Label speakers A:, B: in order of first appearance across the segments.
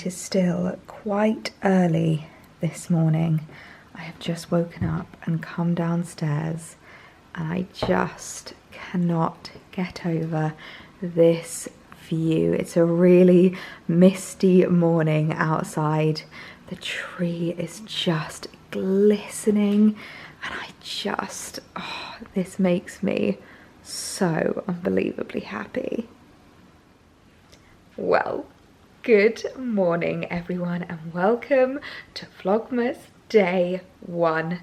A: is still quite early this morning. I have just woken up and come downstairs and I just cannot get over this view. It's a really misty morning outside. The tree is just glistening and this makes me so unbelievably happy. Well, good morning everyone and welcome to Vlogmas Day 1.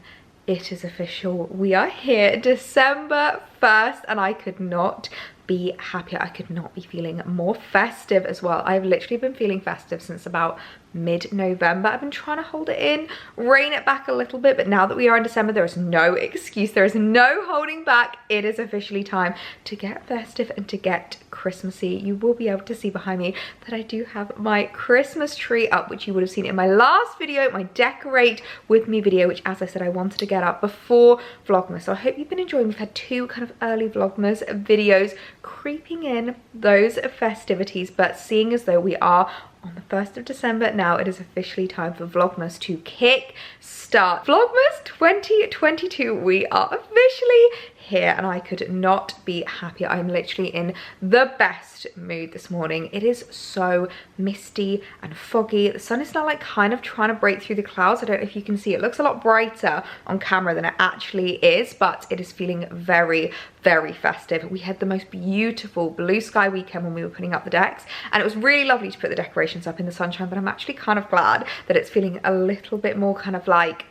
A: It is official. We are here, December 1st, and I could not be happier. I could not be feeling more festive as well. I've literally been feeling festive since about mid-November. I've been trying to hold it in, rein it back a little bit, but now that we are in December, there is no excuse. There is no holding back. It is officially time to get festive and to get Christmassy. You will be able to see behind me that I do have my Christmas tree up, which you would have seen in my last video, my decorate with me video, which as I said, I wanted to get up before Vlogmas. So I hope you've been enjoying. We've had two kind of early Vlogmas videos creeping in those festivities, but seeing as though we are on the 1st of December now, it is officially time for Vlogmas to kick start. Vlogmas 2022, we are officially here and I could not be happier. I'm literally in the best mood this morning. It is so misty and foggy. The sun is now like kind of trying to break through the clouds. I don't know if you can see, it looks a lot brighter on camera than it actually is, but it is feeling very, very festive. We had the most beautiful blue sky weekend when we were putting up the decks, and it was really lovely to put the decorations up in the sunshine, but I'm actually kind of glad that it's feeling a little bit more kind of like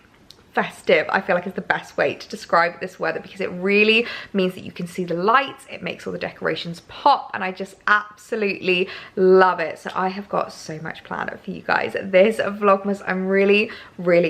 A: festive. I feel like is the best way to describe this weather, because it really means that you can see the lights, it makes all the decorations pop, and I just absolutely love it. So I have got so much planned for you guys this Vlogmas. I'm really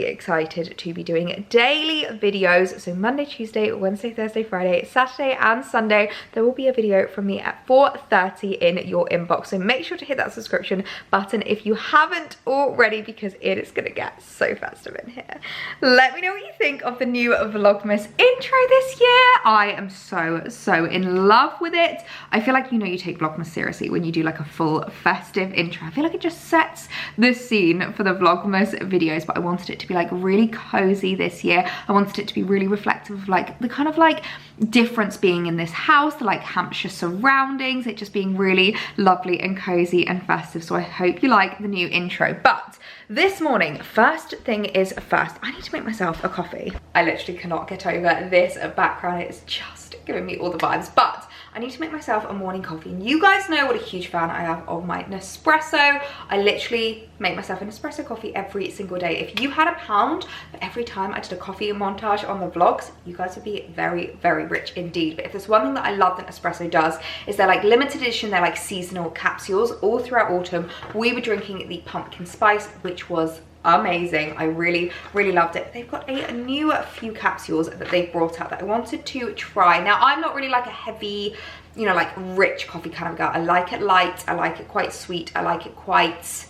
A: excited to be doing daily videos. So Monday, Tuesday, Wednesday, Thursday, Friday, Saturday and Sunday there will be a video from me at 4:30 in your inbox. So make sure to hit that subscription button if you haven't already, because it is gonna get so festive in here. Let me know what you think of the new Vlogmas intro this year. I am so in love with it. I feel like, you know, you take Vlogmas seriously when you do like a full festive intro. I feel like it just sets the scene for the Vlogmas videos, but I wanted it to be like really cozy this year. I wanted it to be really reflective of like the kind of like difference being in this house, the like Hampshire surroundings, it just being really lovely and cozy and festive. So I hope you like the new intro. But this morning, first thing is first, I need to make myself a coffee. I literally cannot get over this background. It's just giving me all the vibes, but I need to make myself a morning coffee. And you guys know what a huge fan I am of my Nespresso. I literally make myself an espresso coffee every single day. If you had £1 for every time I did a coffee montage on the vlogs, you guys would be very rich indeed. But if there's one thing that I love that Nespresso does, is they're like limited edition, they're like seasonal capsules. All throughout autumn, we were drinking the pumpkin spice, which was amazing. I really loved it. They've got a new few capsules that they've brought out that I wanted to try. Now, I'm not really like a heavy, you know, like rich coffee kind of girl. I like it light, I like it quite sweet, I like it quite,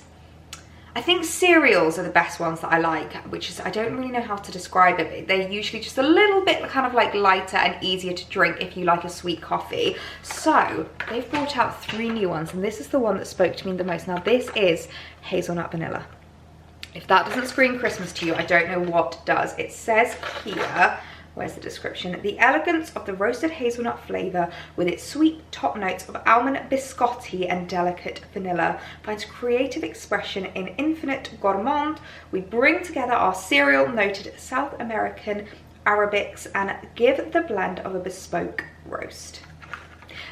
A: I think cereals are the best ones that I like, which is, I don't really know how to describe it, but they're usually just a little bit kind of like lighter and easier to drink if you like a sweet coffee. So they've brought out 3 new ones, and this is the one that spoke to me the most. Now this is hazelnut vanilla. If that doesn't scream Christmas to you, I don't know what does. It says here, where's the description? The elegance of the roasted hazelnut flavour with its sweet top notes of almond biscotti and delicate vanilla finds creative expression in infinite gourmand. We bring together our cereal noted South American Arabics and give the blend of a bespoke roast.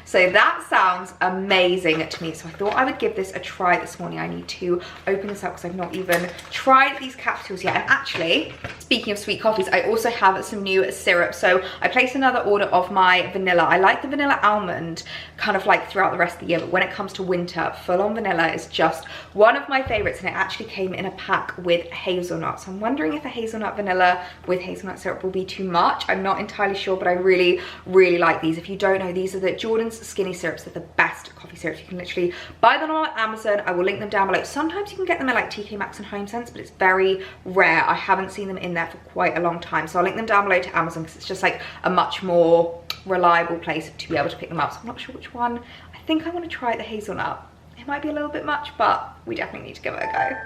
A: So that sounds amazing to me. So I thought I would give this a try this morning. I need to open this up because I've not even tried these capsules yet. And actually, speaking of sweet coffees, I also have some new syrup. So I placed another order of my vanilla. I like the vanilla almond kind of like throughout the rest of the year, but when it comes to winter, full on vanilla is just one of my favorites, and it actually came in a pack with hazelnut. So I'm wondering if a hazelnut vanilla with hazelnut syrup will be too much. I'm not entirely sure, but I really like these. If you don't know, these are the Jordan's skinny syrups. They're the best coffee syrups. You can literally buy them on Amazon. I will link them down below. Sometimes you can get them at like TK Maxx and Home Sense, but it's very rare. I haven't seen them in there for quite a long time, so I'll link them down below to Amazon because it's just like a much more reliable place to be able to pick them up. So I'm not sure which one. I think I want to try the hazelnut. it might be a little bit much, but we definitely need to give it a go.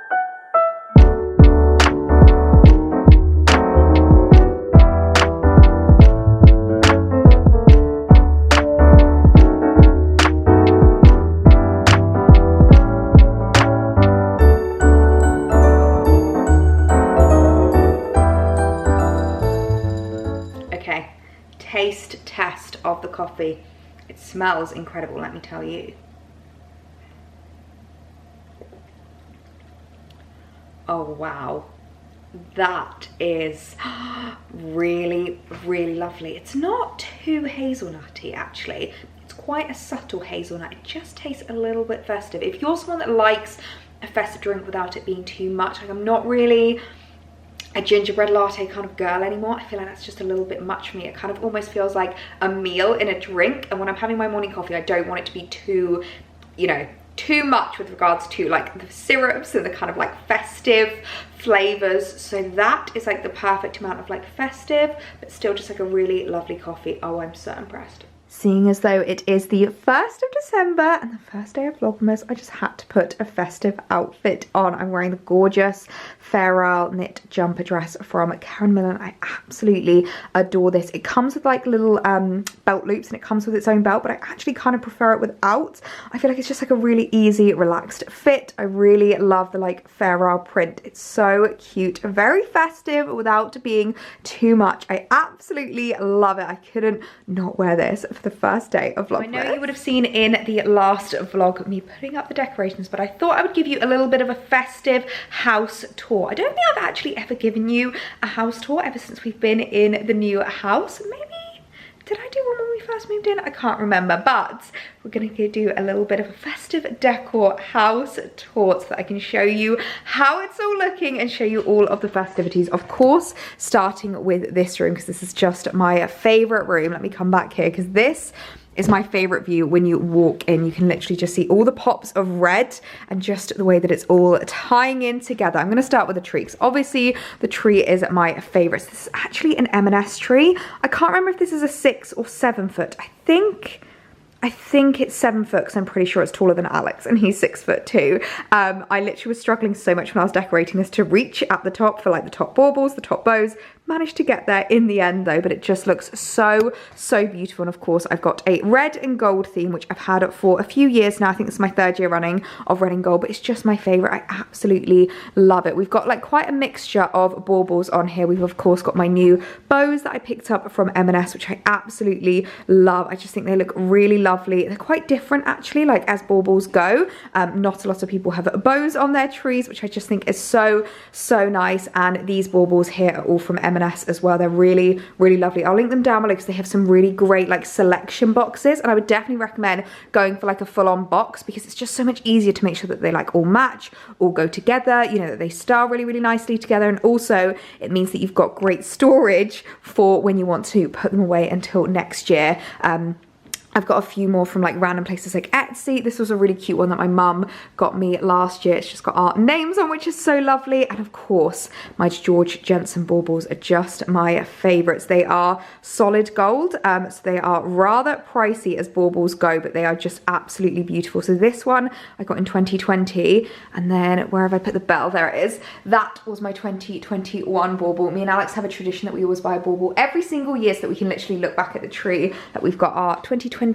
A: Okay, taste test of the coffee. It smells incredible, let me tell you. Oh wow, that is really, really lovely. It's not too hazelnutty actually. It's quite a subtle hazelnut. It just tastes a little bit festive. If you're someone that likes a festive drink without it being too much, like I'm not really a gingerbread latte kind of girl anymore. I feel like that's just a little bit much for me. It kind of almost feels like a meal in a drink, and when I'm having my morning coffee I don't want it to be too, you know, too much with regards to like the syrups and the kind of like festive flavors. So that is like the perfect amount of like festive but still just like a really lovely coffee. Oh, I'm so impressed. Seeing as though it is the 1st of December and the first day of Vlogmas, I just had to put a festive outfit on. I'm wearing the gorgeous Fair Isle knit jumper dress from Karen Millen. I absolutely adore this. It comes with like little belt loops and it comes with its own belt, but I actually kind of prefer it without. I feel like it's just like a really easy, relaxed fit. I really love the like Fair Isle print. It's so cute, very festive without being too much. I absolutely love it. I couldn't not wear this for the first day of Vlogmas. I know you would have seen in the last vlog me putting up the decorations, but I thought I would give you a little bit of a festive house tour. I don't think I've actually ever given you a house tour ever since we've been in the new house. Maybe, did I do one when we first moved in? I can't remember, but we're gonna go do a little bit of a festive decor house tour so that I can show you how it's all looking and show you all of the festivities. Of course, starting with this room, because this is just my favorite room. Let me come back here, because this is my favorite view. When you walk in, you can literally just see all the pops of red and just the way that it's all tying in together. I'm going to start with the tree, because obviously the tree is my favorite. So this is actually an M&S tree. I can't remember if this is a 6 or 7 foot. I think it's 7 foot, because I'm pretty sure it's taller than Alex and he's 6 foot too. I literally was struggling so much when I was decorating this to reach at the top for like the top baubles, the top bows. Managed to get there in the end though, but it just looks so, so beautiful. And of course I've got a red and gold theme, which I've had for a few years now. I think it's my 3rd year running of red and gold, but it's just my favorite. I absolutely love it. We've got like quite a mixture of baubles on here. We've of course got my new bows that I picked up from M&S, which I absolutely love. I just think they look really lovely. They're quite different actually, like as baubles go. Not a lot of people have bows on their trees, which I just think is so, so nice. And these baubles here are all from M&S as well. They're really, really lovely. I'll link them down below because they have some really great like selection boxes, and I would definitely recommend going for like a full-on box, because it's just so much easier to make sure that they like all match, all go together, you know, that they style really, really nicely together. And also it means that you've got great storage for when you want to put them away until next year. I've got a few more from like random places like Etsy. This was a really cute one that my mum got me last year. It's just got our names on, which is so lovely. And of course, my George Jensen baubles are just my favorites. They are solid gold, so they are rather pricey as baubles go, but they are just absolutely beautiful. So this one I got in 2020, and then where have I put the bell? There it is. That was my 2021 bauble. Me and Alex have a tradition that we always buy a bauble every single year so that we can literally look back at the tree that we've got our 2021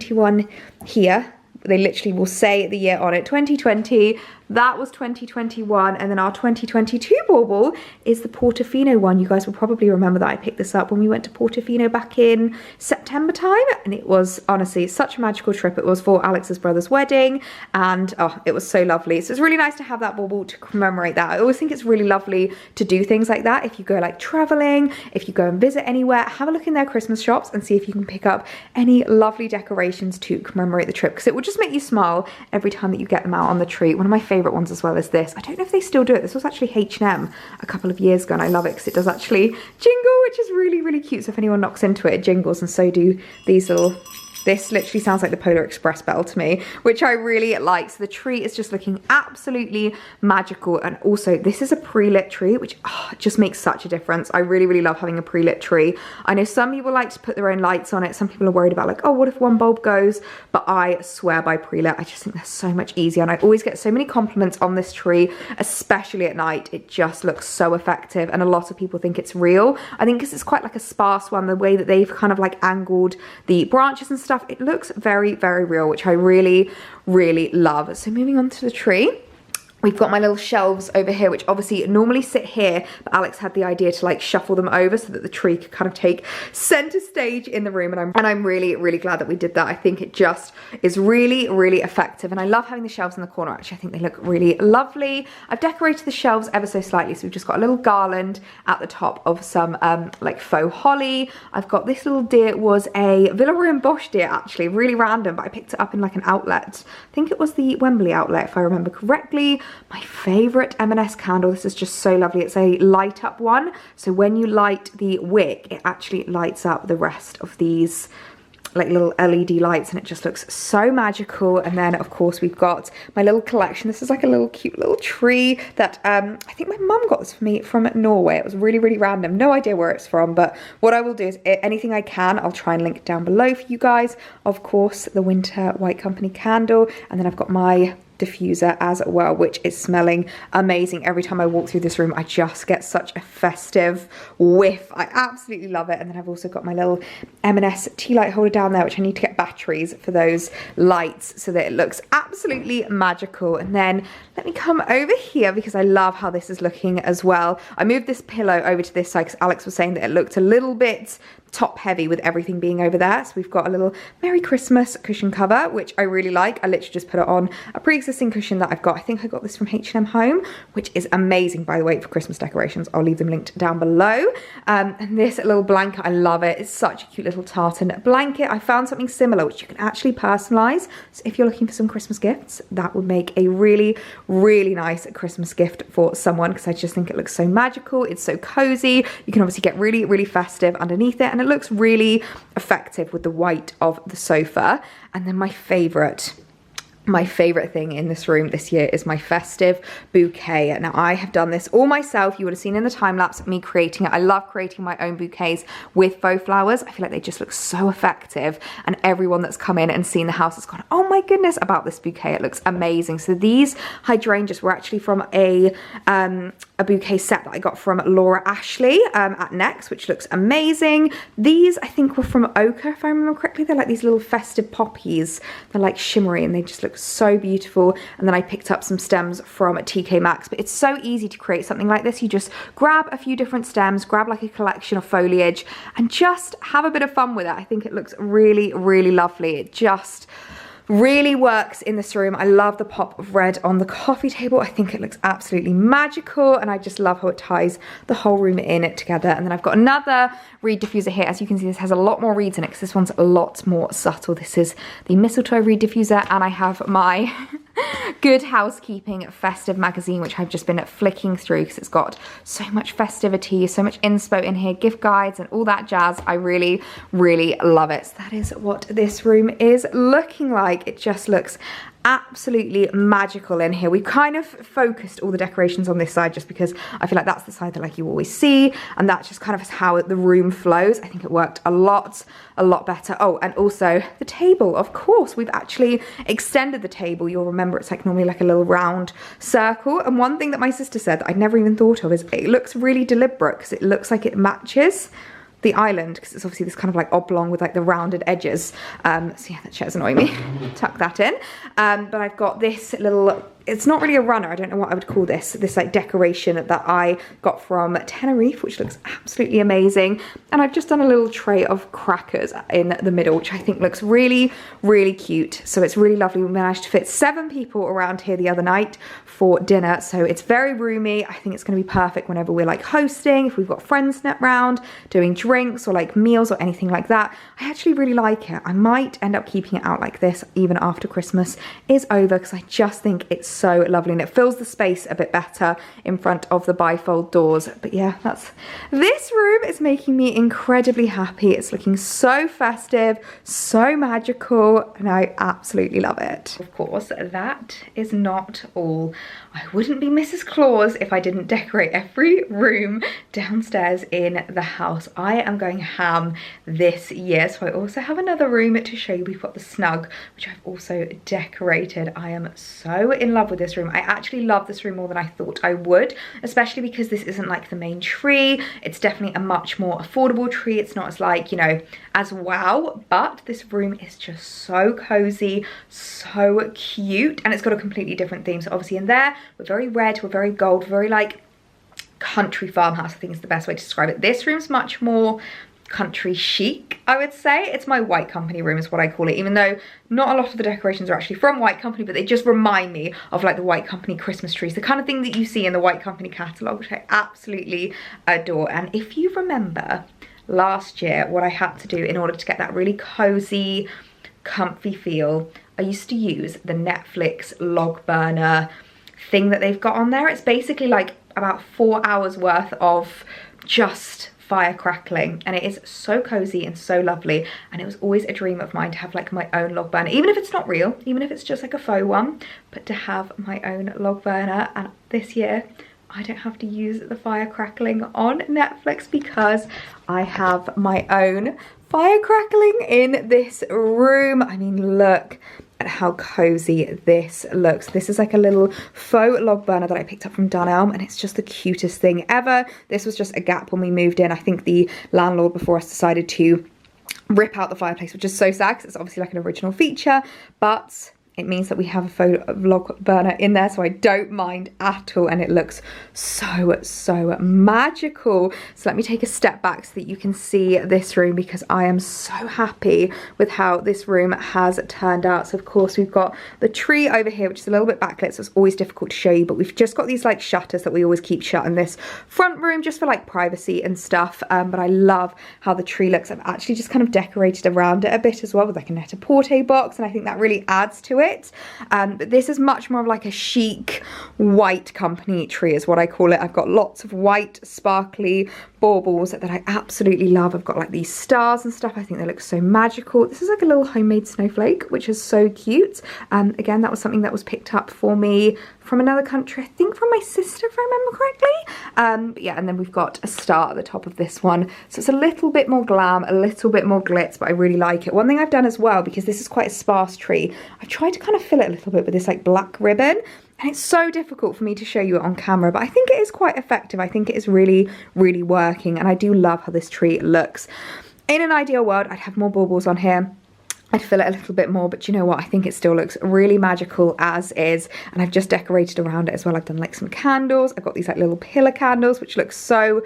A: here. They literally will say the year on it, 2020. That was 2021, and then our 2022 bauble is the Portofino one. You guys will probably remember that I picked this up when we went to Portofino back in September time, and it was honestly such a magical trip. It was for Alex's brother's wedding, and oh, it was so lovely. So it's really nice to have that bauble to commemorate that. I always think it's really lovely to do things like that. If you go like traveling, if you go and visit anywhere, have a look in their Christmas shops and see if you can pick up any lovely decorations to commemorate the trip, because it will just make you smile every time that you get them out on the tree. One of my favorite ones as well is this. I don't know if they still do it. This was actually H&M a couple of years ago, and I love it because it does actually jingle, which is really, really cute. So if anyone knocks into it, it jingles, and so do these little This literally sounds like the Polar Express bell to me, which I really like. So the tree is just looking absolutely magical. And also this is a pre-lit tree, which just makes such a difference. I really, really love having a pre-lit tree. I know some people like to put their own lights on it. Some people are worried about like, oh, what if one bulb goes? But I swear by pre-lit, I just think they're so much easier. And I always get so many compliments on this tree, especially at night. It just looks so effective. And a lot of people think it's real. I think because it's quite like a sparse one, the way that they've kind of like angled the branches and stuff, it looks very, very real, which I really, really love. So moving on to the tree. We've got my little shelves over here, which obviously normally sit here, but Alex had the idea to like shuffle them over so that the tree could kind of take center stage in the room. And I'm really, really glad that we did that. I think it just is really, really effective. And I love having the shelves in the corner. Actually, I think they look really lovely. I've decorated the shelves ever so slightly. So we've just got a little garland at the top of some like faux holly. I've got this little deer. It was a Villa Bosch deer, actually, really random, but I picked it up in like an outlet. I think it was the Wembley outlet, if I remember correctly. My favorite M&S candle. This is just so lovely. It's a light up one. So when you light the wick, it actually lights up the rest of these like little LED lights, and it just looks so magical. And then of course we've got my little collection. This is like a little cute little tree that I think my mum got this for me from Norway. It was really, really random. No idea where it's from, but what I will do is anything I can, I'll try and link down below for you guys. Of course, the Winter White Company candle, and then I've got my diffuser as well, which is smelling amazing. Every time I walk through this room, I just get such a festive whiff. I absolutely love it. And then I've also got my little M&S tea light holder down there, which I need to get batteries for those lights so that it looks absolutely magical. And then let me come over here because I love how this is looking as well. I moved this pillow over to this side because Alex was saying that it looked a little bit top heavy with everything being over there. So we've got a little Merry Christmas cushion cover, which I really like. I literally just put it on a pre-existing cushion that I've got. I think I got this from H&M Home, which is amazing, by the way, for Christmas decorations. I'll leave them linked down below. And this little blanket, I love it. It's such a cute little tartan blanket. I found something similar, which you can actually personalize. So if you're looking for some Christmas gifts, that would make a really, really nice Christmas gift for someone, because I just think it looks so magical. It's so cozy. You can obviously get really, really festive underneath it, and it looks really effective with the white of the sofa. And then my favorite thing in this room this year is my festive bouquet. Now I have done this all myself. You would have seen in the time lapse of me creating it. I love creating my own bouquets with faux flowers. I feel like they just look so effective, and everyone that's come in and seen the house has gone, oh my goodness, about this bouquet. It looks amazing. So these hydrangeas were actually from a bouquet set that I got from Laura Ashley at Next, which looks amazing. These I think were from Ochre, if I remember correctly. They're like these little festive poppies. They're like shimmery and they just look so beautiful. And then I picked up some stems from TK Maxx, but it's so easy to create something like this. You just grab a few different stems, grab like a collection of foliage, and just have a bit of fun with it. I think it looks really, really lovely. It just really works in this room. I love the pop of red on the coffee table. I think it looks absolutely magical, and I just love how it ties the whole room in it together. And then I've got another reed diffuser here. As you can see, this has a lot more reeds in it because this one's a lot more subtle. This is the mistletoe reed diffuser, and I have my Good Housekeeping festive magazine, which I've just been flicking through because it's got so much festivity, so much inspo in here, gift guides and all that jazz. I really, really love it. So that is what this room is looking like. It just looks absolutely magical in here. We kind of focused all the decorations on this side just because I feel like that's the side that like you always see, and that's just kind of how the room flows. I think it worked a lot better. Oh, and also the table, of course. We've actually extended the table. You'll remember it's like normally like a little round circle, and one thing that my sister said that I'd never even thought of is it looks really deliberate because it looks like it matches the island, because it's obviously this kind of like oblong with like the rounded edges. So yeah, that chair's annoying me. Tuck that in. But I've got this little, it's not really a runner, I don't know what I would call this like decoration that I got from Tenerife, which looks absolutely amazing. And I've just done a little tray of crackers in the middle, which I think looks really, really cute. So it's really lovely. We managed to fit 7 people around here the other night for dinner, so it's very roomy. I think it's going to be perfect whenever we're like hosting, if we've got friends round, doing drinks or like meals or anything like that. I actually really like it. I might end up keeping it out like this even after Christmas is over, because I just think it's so lovely, and it fills the space a bit better in front of the bifold doors. But yeah, this room is making me incredibly happy. It's looking so festive, so magical, and I absolutely love it. Of course, that is not all. I wouldn't be Mrs. Claus if I didn't decorate every room downstairs in the house. I am going ham this year. So I also have another room to show you. We've got the snug, which I've also decorated. I am so in love with this room. I actually love this room more than I thought I would, especially because this isn't like the main tree. It's definitely a much more affordable tree. It's not as like, you know, as wow, but this room is just so cozy, so cute, and it's got a completely different theme. So obviously in there, we're very red, we're very gold, very like country farmhouse, I think is the best way to describe it. This room's much more country chic, I would say. It's my White Company room is what I call it, even though not a lot of the decorations are actually from White Company, but they just remind me of like the White Company Christmas trees, the kind of thing that you see in the White Company catalogue, which I absolutely adore. And if you remember last year, what I had to do in order to get that really cozy, comfy feel, I used to use the Netflix log burner thing that they've got on there. It's basically like about 4 hours worth of just fire crackling, and it is so cozy and so lovely. And it was always a dream of mine to have like my own log burner, even if it's not real, even if it's just like a faux one, but to have my own log burner. And this year I don't have to use the fire crackling on Netflix because I have my own fire crackling in this room. I mean, look at how cozy this looks. This is like a little faux log burner that I picked up from Dunelm, and it's just the cutest thing ever. This was just a gap when we moved in. I think the landlord before us decided to rip out the fireplace, which is so sad because it's obviously like an original feature, but it means that we have a faux log burner in there, so I don't mind at all, and it looks so magical. So let me take a step back so that you can see this room, because I am so happy with how this room has turned out. So of course we've got the tree over here, which is a little bit backlit, so it's always difficult to show you, but we've just got these like shutters that we always keep shut in this front room just for like privacy and stuff. But I love how the tree looks. I've actually just kind of decorated around it a bit as well with like a net-a-porter box, and I think that really adds to it. But this is much more of like a chic White Company tree is what I call it. I've got lots of white sparkly baubles that I absolutely love. I've got like these stars and stuff. I think they look so magical. This is like a little homemade snowflake, which is so cute. Again, that was something that was picked up for me from another country, I think from my sister if I remember correctly. But yeah, and then we've got a star at the top of this one, so it's a little bit more glam, a little bit more glitz, but I really like it. One thing I've done as well, because this is quite a sparse tree, I've tried to kind of fill it a little bit with this like black ribbon, and it's so difficult for me to show you it on camera, but I think it is quite effective. I think it is really working, and I do love how this tree looks. In an ideal world, I'd have more baubles on here. I'd fill it a little bit more, but you know what? I think it still looks really magical as is, and I've just decorated around it as well. I've done like some candles. I've got these like little pillar candles, which look so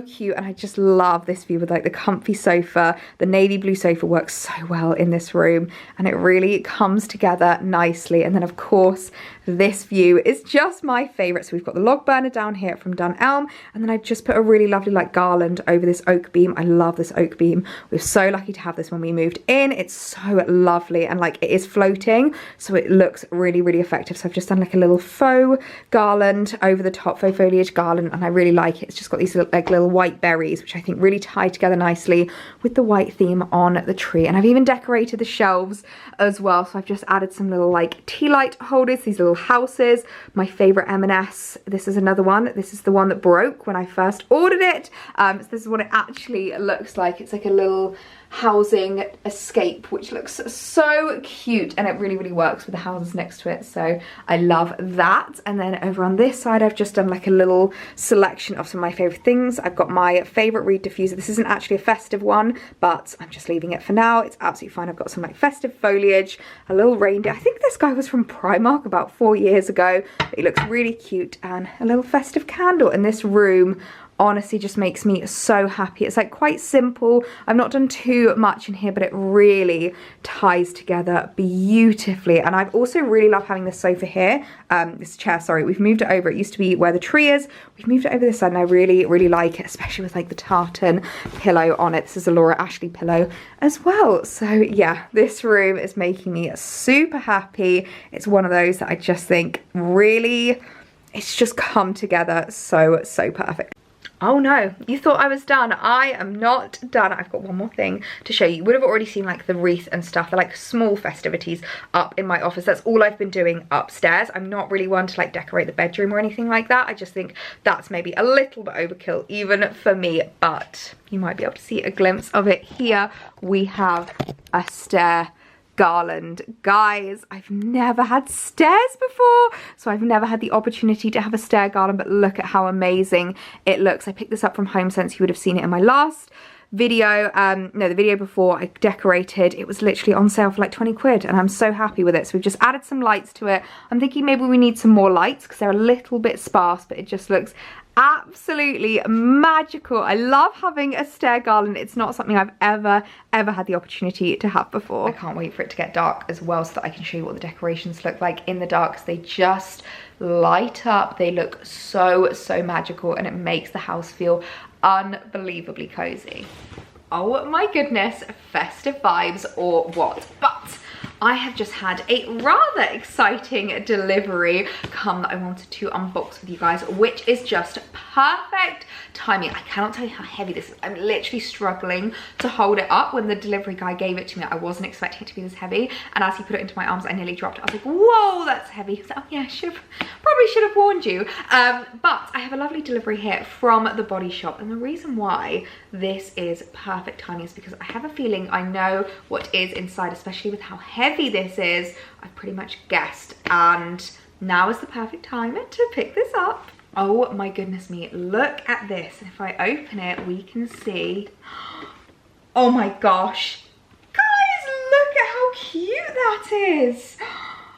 A: cute, and I just love this view with like the comfy sofa. The navy blue sofa works so well in this room, and it really comes together nicely. And then of course, this view is just my favorite. So we've got the log burner down here from Dunelm, and then I've just put a really lovely like garland over this oak beam. I love this oak beam. We were so lucky to have this when we moved in. It's so lovely, and like it is floating, so it looks really effective. So I've just done like a little faux garland over the top, faux foliage garland, and I really like it. It's just got these like little white berries, which I think really tie together nicely with the white theme on the tree. And I've even decorated the shelves as well, so I've just added some little like tea light holders, these little houses. My favorite M&S, this is another one. This is the one that broke when I first ordered it. So this is what it actually looks like. It's like a little housing escape, which looks so cute, and it really works with the houses next to it, so I love that. And then over on this side, I've just done like a little selection of some of my favorite things. I've got my favorite reed diffuser. This isn't actually a festive one, but I'm just leaving it for now. It's absolutely fine. I've got some like festive foliage, a little reindeer. I think this guy was from Primark about 4 years ago. He looks really cute, and a little festive candle. And this room honestly just makes me so happy. It's like quite simple. I've not done too much in here, but it really ties together beautifully. And I've also really loved having this sofa here, this chair, sorry. We've moved it over. It used to be where the tree is. We've moved it over this side and I really, really like it, especially with like the tartan pillow on it. This is a Laura Ashley pillow as well. So yeah, this room is making me super happy. It's one of those that I just think really, it's just come together so perfect. Oh no, you thought I was done. I am not done. I've got one more thing to show you. You would have already seen like the wreath and stuff. They're like small festivities up in my office. That's all I've been doing upstairs. I'm not really one to like decorate the bedroom or anything like that. I just think that's maybe a little bit overkill even for me, but you might be able to see a glimpse of it here. We have a stair garland. Guys, I've never had stairs before, so I've never had the opportunity to have a stair garland, but look at how amazing it looks. I picked this up from HomeSense. You would have seen it in my last video, no, the video before I decorated. It was literally on sale for like 20 quid and I'm so happy with it. So we've just added some lights to it. I'm thinking maybe we need some more lights because they're a little bit sparse, but it just looks absolutely magical. I love having a stair garland. It's not something I've ever had the opportunity to have before. I can't wait for it to get dark as well so that I can show you what the decorations look like in the dark, because they just light up. They look so magical and it makes the house feel unbelievably cozy. Oh my goodness, festive vibes or what? But I have just had a rather exciting delivery come that I wanted to unbox with you guys, which is just perfect timing. I cannot tell you how heavy this is. I'm literally struggling to hold it up. When the delivery guy gave it to me, I wasn't expecting it to be this heavy, and as he put it into my arms, I nearly dropped it. I was like, whoa, that's heavy. He was like, oh yeah, probably should have warned you. But I have a lovely delivery here from the Body Shop, and the reason why this is perfect timing is because I have a feeling I know what is inside, especially with how heavy this is. I've pretty much guessed, and now is the perfect time to pick this up. Oh my goodness me, look at this. If I open it, we can see, oh my gosh, guys, look at how cute that is.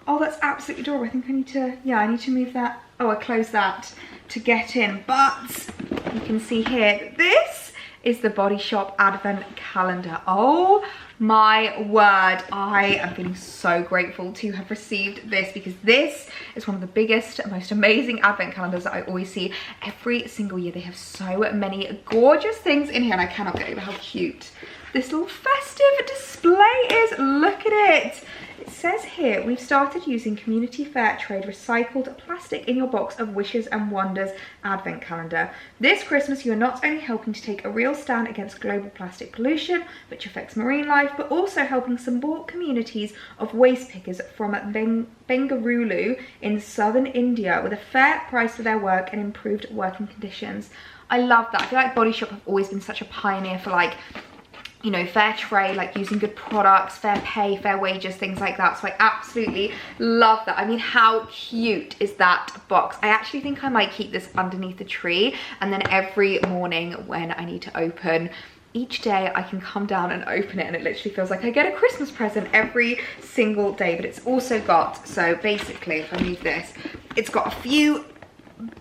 A: Oh, that's absolutely adorable. I think I need to, yeah, I need to move that. Oh, I closed that to get in, but you can see here, this is the Body Shop Advent Calendar. Oh my word, I am feeling so grateful to have received this, because this is one of the biggest, most amazing advent calendars that I always see every single year. They have so many gorgeous things in here, and I cannot get over how cute this little festive display is. Look at it. It says here, we've started using community fair trade recycled plastic in your box of Wishes and Wonders advent calendar. This Christmas, you are not only helping to take a real stand against global plastic pollution, which affects marine life, but also helping support communities of waste pickers from Bengaluru in southern India with a fair price for their work and improved working conditions. I love that. I feel like Body Shop have always been such a pioneer for, like, you know, fair trade, like using good products, fair pay, fair wages, things like that. So I absolutely love that. I mean, how cute is that box? I actually think I might keep this underneath the tree, and then every morning when I need to open, each day I can come down and open it, and it literally feels like I get a Christmas present every single day. But it's also got, so basically, if I move this, it's got a few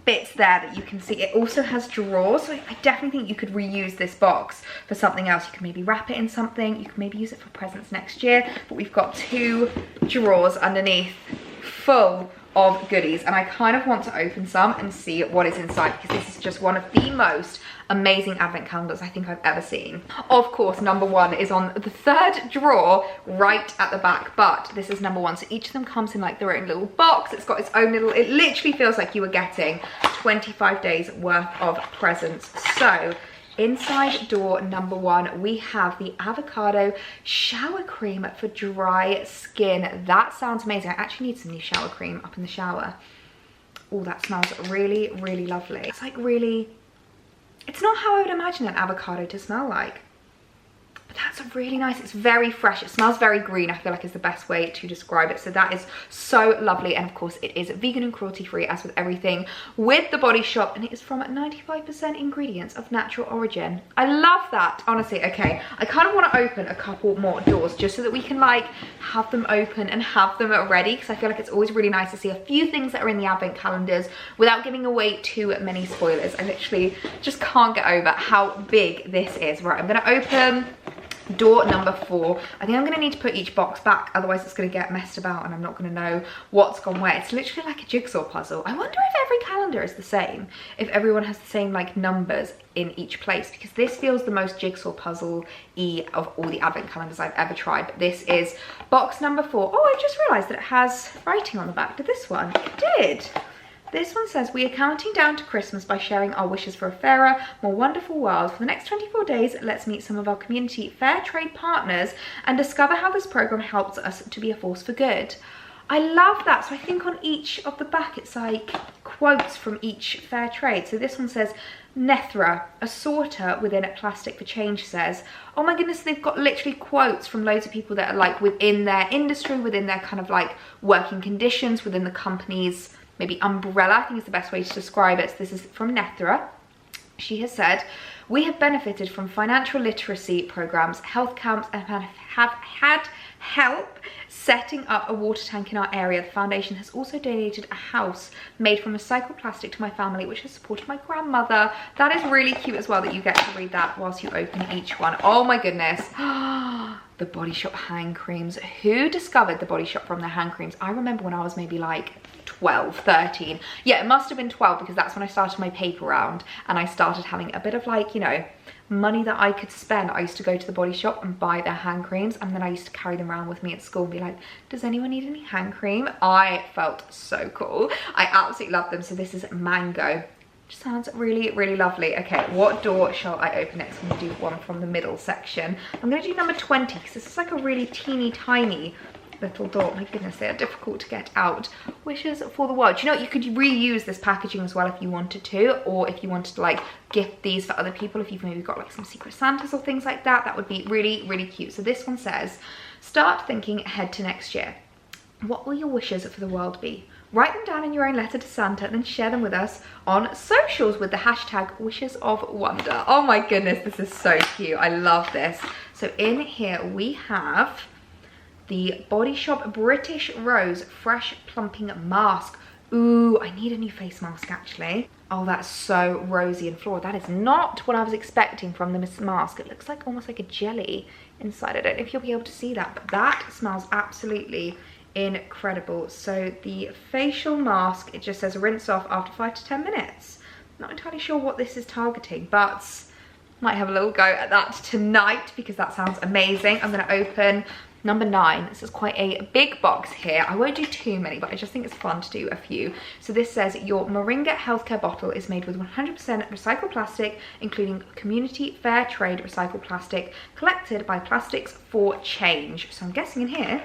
A: bits there that you can see. It also has drawers, so I definitely think you could reuse this box for something else. You can maybe wrap it in something, you can maybe use it for presents next year. But we've got 2 drawers underneath full of goodies, and I kind of want to open some and see what is inside, because this is just one of the most amazing advent calendars I think I've ever seen. Of course, number 1 is on the 3rd drawer right at the back, but this is number 1. So each of them comes in like their own little box. It's got its own little, it literally feels like you were getting 25 days worth of presents. So inside door number 1, we have the avocado shower cream for dry skin. That sounds amazing. I actually need some new shower cream up in the shower. Oh, that smells really, really lovely. It's like really, it's not how I would imagine an avocado to smell like. But that's really nice. It's very fresh. It smells very green. I feel like is the best way to describe it. So that is so lovely. And of course it is vegan and cruelty free, as with everything with the Body Shop. And it is from 95% ingredients of natural origin. I love that, honestly. Okay, I kind of want to open a couple more doors just so that we can like have them open and have them ready, because I feel like it's always really nice to see a few things that are in the advent calendars without giving away too many spoilers. I literally just can't get over how big this is. Right, I'm going to open door number 4. I think I'm going to need to put each box back, otherwise it's going to get messed about and I'm not going to know what's gone where. It's literally like a jigsaw puzzle. I wonder if every calendar is the same, if everyone has the same like numbers in each place, because this feels the most jigsaw puzzle-y of all the advent calendars I've ever tried. But this is box number 4. Oh, I just realized that it has writing on the back. Did this one? It did. This one says, we are counting down to Christmas by sharing our wishes for a fairer, more wonderful world. For the next 24 days, let's meet some of our community fair trade partners and discover how this program helps us to be a force for good. I love that. So I think on each of the back, it's like quotes from each fair trade. So this one says, Nethra, a sorter within Plastic for Change, says, oh my goodness, they've got literally quotes from loads of people that are like within their industry, within their kind of like working conditions, within the company's maybe umbrella, I think is the best way to describe it. So this is from Nethra. She has said, we have benefited from financial literacy programs, health camps, and have had help setting up a water tank in our area. The foundation has also donated a house made from recycled plastic to my family, which has supported my grandmother. That is really cute as well that you get to read that whilst you open each one. Oh my goodness. The Body Shop hand creams. Who discovered the Body Shop from their hand creams? I remember when I was maybe like 12, 13. Yeah, it must have been 12 because that's when I started my paper round and I started having a bit of like, you know, money that I could spend. I used to go to the Body Shop and buy their hand creams, and then I used to carry them around with me at school and be like, does anyone need any hand cream? I felt so cool. I absolutely love them. So this is Mango. Just sounds really, really lovely. Okay, what door shall I open next? I'm gonna do one from the middle section. I'm gonna do number 20 because this is like a really teeny tiny little door. My goodness, they are difficult to get out. Wishes for the world. Do you know what? You could reuse this packaging as well if you wanted to, or if you wanted to like gift these for other people, if you've maybe got like some secret Santas or things like that. That would be really, really cute. So this one says, start thinking ahead to next year. What will your wishes for the world be? Write them down in your own letter to Santa and then share them with us on socials with the hashtag wishes of wonder. Oh my goodness, this is so cute. I love this. So in here we have the Body Shop British Rose Fresh Plumping Mask. Ooh, I need a new face mask actually. Oh, that's so rosy and floral. That is not what I was expecting from the mask. It looks like almost like a jelly inside. I don't know if you'll be able to see that, but that smells absolutely incredible. So the facial mask, it just says rinse off after 5 to 10 minutes. Not entirely sure what this is targeting, but might have a little go at that tonight because that sounds amazing. I'm going to open number 9. This is quite a big box here. I won't do too many, but I just think it's fun to do a few. So this says your Moringa healthcare bottle is made with 100% recycled plastic, including community fair trade recycled plastic collected by Plastics for Change. So I'm guessing in here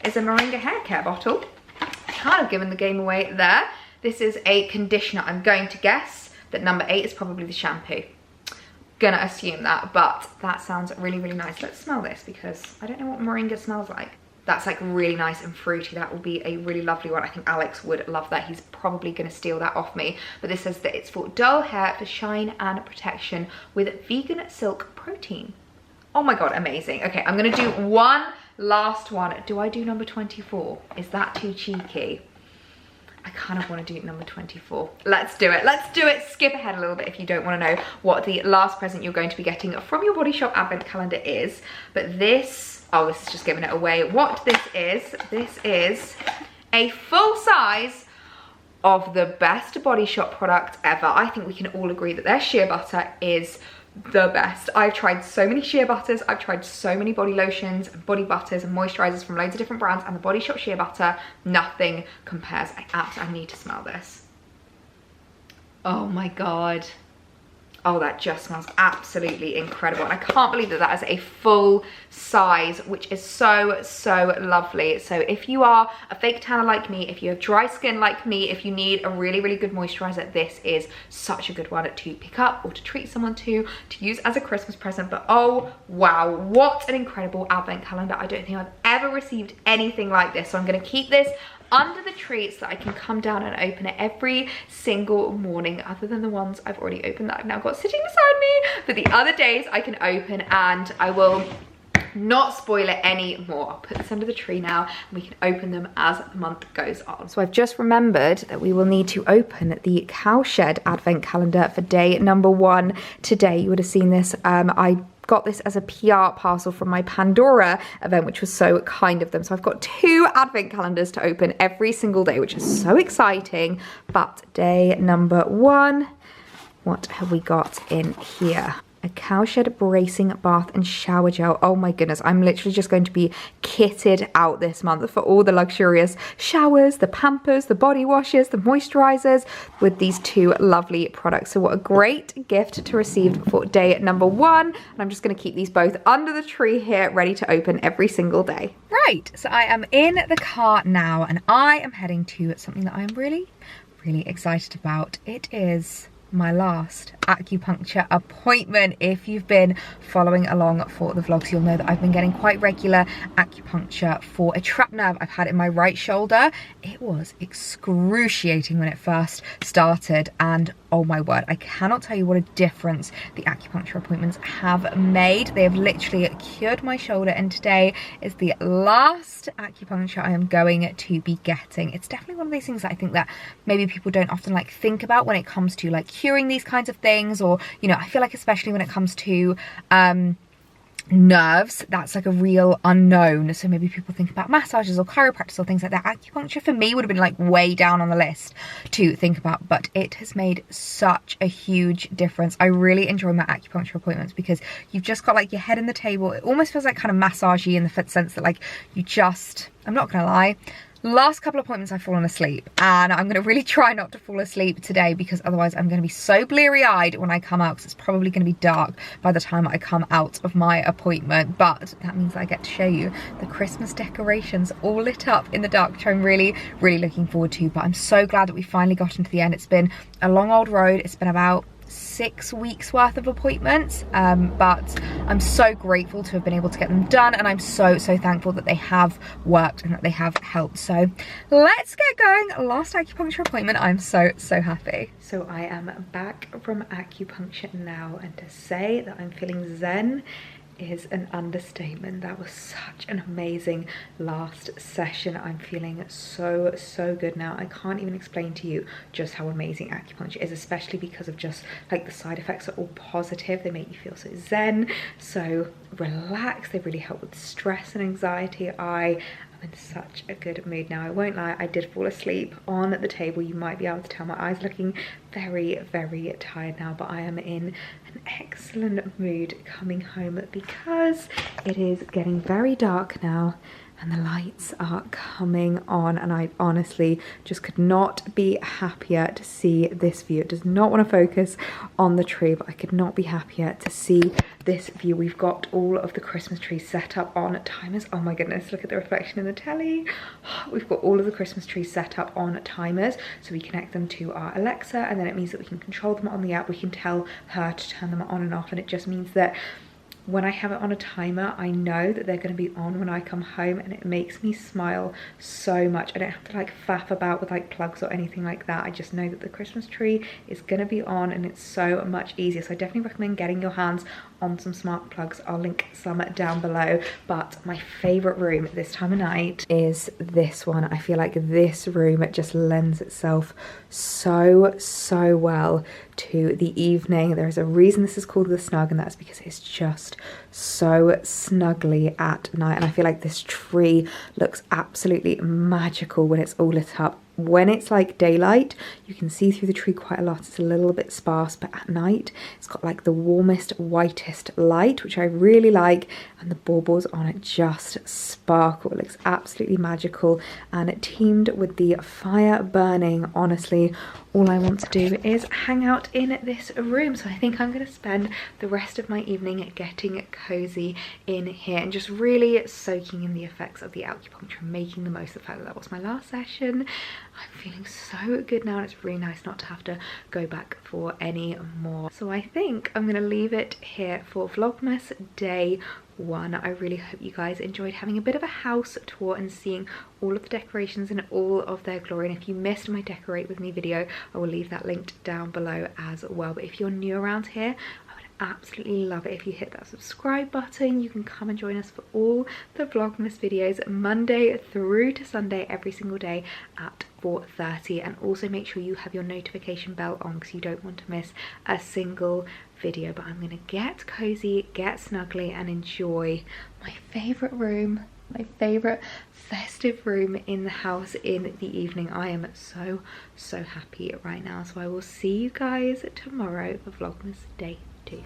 A: is a Moringa hair care bottle. Kind of giving the game away there. This is a conditioner. I'm going to guess that number 8 is probably the shampoo. Gonna assume that, but that sounds really, really nice. Let's smell this because I don't know what Moringa smells like. That's like really nice and fruity. That will be a really lovely one. I think Alex would love that. He's probably gonna steal that off me. But this says that it's for dull hair for shine and protection with vegan silk protein. Oh my God, amazing. Okay, I'm gonna do one last one. Do I do number 24? Is that too cheeky? I kind of want to do number 24. Let's do it. Let's do it. Skip ahead a little bit if you don't want to know what the last present you're going to be getting from your Body Shop advent calendar is. But this, oh, this is just giving it away. What this is a full size of the best Body Shop product ever. I think we can all agree that their shea butter is the best. I've tried so many shea butters, I've tried so many body lotions, body butters and moisturizers from loads of different brands, and the Body Shop shea butter, nothing compares. I need to smell this. Oh my God. Oh, that just smells absolutely incredible. And I can't believe that that is a full size, which is so, so lovely. So if you are a fake tanner like me, if you have dry skin like me, if you need a really, really good moisturizer, this is such a good one to pick up or to treat someone to use as a Christmas present. But oh, wow, what an incredible advent calendar. I don't think I've ever received anything like this. So I'm going to keep this under the tree so that I can come down and open it every single morning, other than the ones I've already opened that I've now got sitting beside me. But the other days I can open, and I will not spoil it anymore. I'll put this under the tree now and we can open them as the month goes on. So I've just remembered that we will need to open the Cowshed advent calendar for day number 1 today. You would have seen this. I got this as a PR parcel from my Pandora event, which was so kind of them. So I've got 2 advent calendars to open every single day, which is so exciting. But day number 1, what have we got in here? A Cowshed bracing bath and shower gel. Oh my goodness, I'm literally just going to be kitted out this month for all the luxurious showers, the pampers, the body washes, the moisturizers with these 2 lovely products. So what a great gift to receive for day number 1. And I'm just going to keep these both under the tree here, ready to open every single day. Right, so I am in the car now and I am heading to something that I'm really, really excited about. It is my last acupuncture appointment. If you've been following along for the vlogs, you'll know that I've been getting quite regular acupuncture for a trapped nerve I've had in my right shoulder. It was excruciating when it first started, and oh my word, I cannot tell you what a difference the acupuncture appointments have made. They have literally cured my shoulder, and today is the last acupuncture I am going to be getting. It's definitely one of these things that I think that maybe people don't often like think about when it comes to like curing these kinds of things, or you know, I feel like especially when it comes to nerves, that's like a real unknown. So maybe people think about massages or chiropractors or things like that. Acupuncture for me would have been like way down on the list to think about, but it has made such a huge difference. I really enjoy my acupuncture appointments because you've just got like your head in the table. It almost feels like kind of massagey in the sense that like you just, I'm not gonna lie, last couple of appointments I've fallen asleep, and I'm going to really try not to fall asleep today because otherwise I'm going to be so bleary-eyed when I come out, because it's probably going to be dark by the time I come out of my appointment. But that means that I get to show you the Christmas decorations all lit up in the dark, which I'm really, really looking forward to. But I'm so glad that we finally got into the end. It's been a long old road. It's been about 6 weeks worth of appointments, but I'm so grateful to have been able to get them done, and I'm so thankful that they have worked and that they have helped. So let's get going. Last acupuncture appointment. I'm so happy. So I am back from acupuncture now, and to say that I'm feeling zen is an understatement. That was such an amazing last session. I'm feeling so good now. I can't even explain to you just how amazing acupuncture is, especially because of just like the side effects are all positive. They make you feel so zen, so relaxed. They really help with stress and anxiety. I am in such a good mood now. I won't lie, I did fall asleep on the table. You might be able to tell my eyes looking very tired now, but I am in an excellent mood coming home because it is getting very dark now and the lights are coming on, and I honestly just could not be happier to see this view. It does not want to focus on the tree, but I could not be happier to see this view. We've got all of the Christmas trees set up on timers. Oh my goodness, look at the reflection in the telly. We've got all of the Christmas trees set up on timers, so we connect them to our Alexa, and then it means that we can control them on the app. We can tell her to turn them on and off, and it just means that when I have it on a timer, I know that they're going to be on when I come home, and it makes me smile so much. I don't have to like faff about with like plugs or anything like that. I just know that the Christmas tree is going to be on, and it's so much easier. So I definitely recommend getting your hands on some smart plugs. I'll link some down below. But my favorite room this time of night is this one. I feel like this room, it just lends itself so well to the evening. There is a reason this is called the snug, and that's because it's just so snuggly at night. And I feel like this tree looks absolutely magical when it's all lit up when it's like daylight, you can see through the tree quite a lot. It's a little bit sparse, but at night it's got like the warmest, whitest light, which I really like, and the baubles on it just sparkle. It looks absolutely magical, and it teamed with the fire burning. Honestly, all I want to do is hang out in this room, so I think I'm going to spend the rest of my evening getting cozy in here and just really soaking in the effects of the acupuncture and making the most of the fact that that was my last session. I'm feeling so good now, and it's really nice not to have to go back for any more. So I think I'm going to leave it here for Vlogmas Day 1. I really hope you guys enjoyed having a bit of a house tour and seeing all of the decorations in all of their glory. And if you missed my decorate with me video, I will leave that linked down below as well. But if you're new around here, absolutely love it if you hit that subscribe button. You can come and join us for all the Vlogmas videos Monday through to Sunday every single day at 4:30, and also make sure you have your notification bell on because you don't want to miss a single video. But I'm gonna get cozy, get snuggly, and enjoy my favorite room, my favorite festive room in the house in the evening. I am so happy right now. So I will see you guys tomorrow for Vlogmas Day 2.